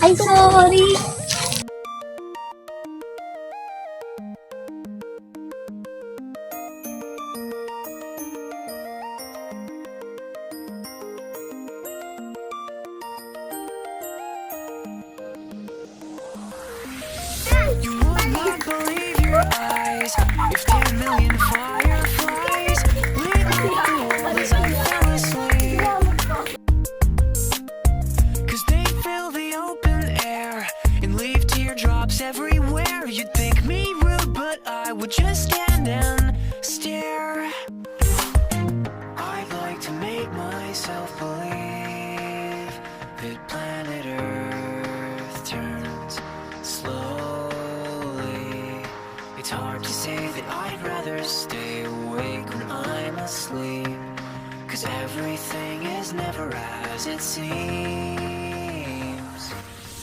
Ay, sorry. You would not believe your eyes if 10 million fireflies lit up the world as I fell asleep. 'Cause they fill the open air and leave teardrops everywhere. You'd think me rude, but I would just stand and stare. I'd like to make myself believe that planet Earth turns slowly. It's hard to say that I'd rather stay awake when I'm asleep, 'cause everything is never as it seems.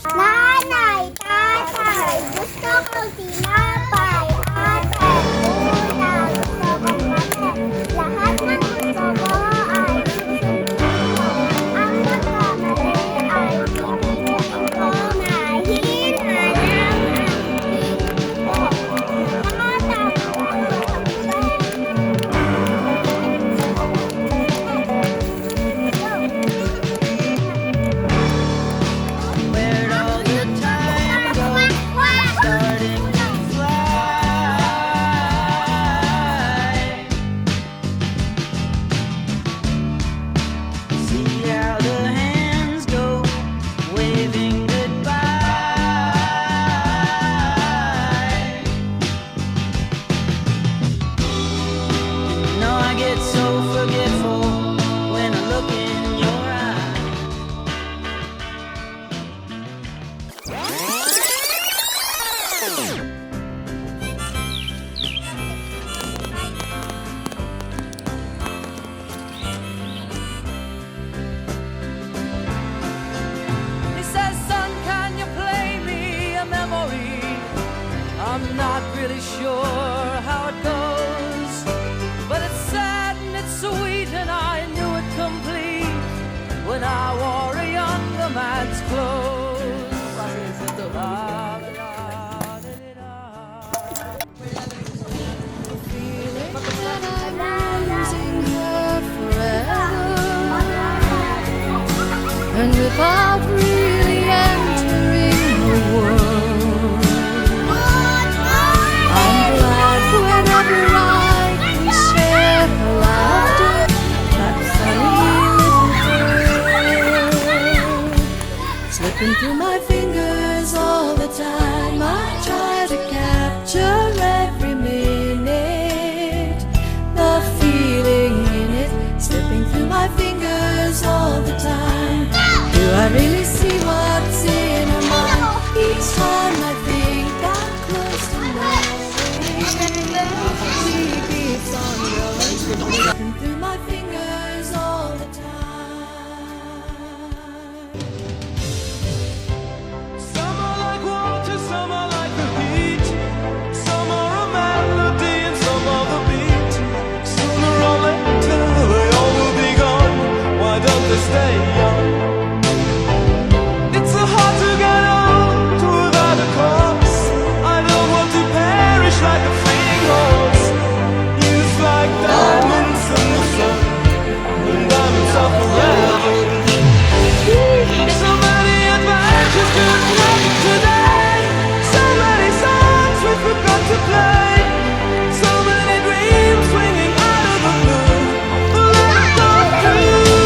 Nanay, tatay, gusto ko tinapay. Atay, ulam, gusto kong kape. Lahat ng gusto ko ay susunod ko. Ang magkamali ay pipiliin ko. Mahina lang ang tingin ko. Where'd all the time go? Starting to fly. See how the hands go, waving goodbye. No, I get so forgetful when I look in your eyes. He says, son, can you play me a memory? I'm not really sure how it goes, but it's sad and it's sweet, and I knew it complete when I wore a younger man's clothes. Feeling that I'm losing her forever, and without really entering her world, I'm glad whenever I can share her laughter, that funny little world, slipping through my fingers all the time. I try to capture every minute, the feeling in it, slipping through my fingers all the time. Do I really see what's in her mind each time I think I'm close to knowing? She keeps on going, slipping through my fingers all the time. Some are like water, some are like the heat. Some are a melody and some are the beat. Sooner or later they all will be gone. Why don't they stay young? It's so hard to get old without a cause. I don't want to perish like a fleeting horse. Used like diamonds in the sun, and diamonds are forever. So many adventures to live today. So many songs we forgot to play. So many dreams swinging out of the blue. Let's go through.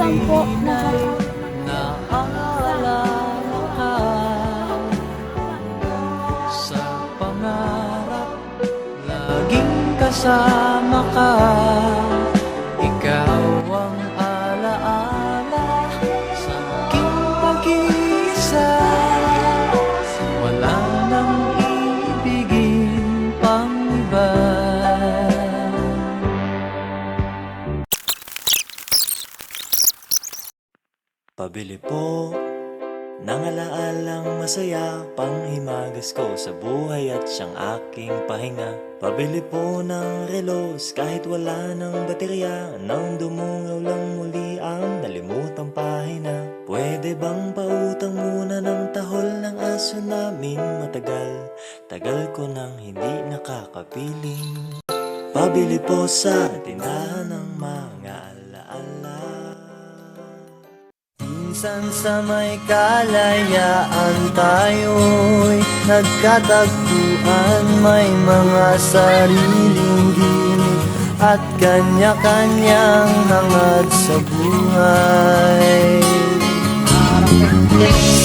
lang po. Naalala ka sa pangarap, laging kasama ka. Ikaw ang alaala sa aking pag-iisa. Wala nang ibigin pang iba. Pabili po ng alaalang masaya, panghimagas ko sa buhay at siyang aking pahinga. Pabili po ng relos kahit wala ng baterya, nang dumungaw lang muli ang nalimutang pahina. Pwede bang pautang muna ng tahol ng aso namin matagal? Tagal ko nang hindi nakakapiling. Pabili po sa tindahan ng mga alaala. Minsan sa may kalayaan tayo'y nagkatagpuan, may mga sariling gimik at kanya-kanyang hangad sa buhay.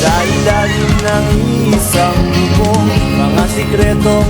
Sa ilalim ng isang bubong, mga sikretong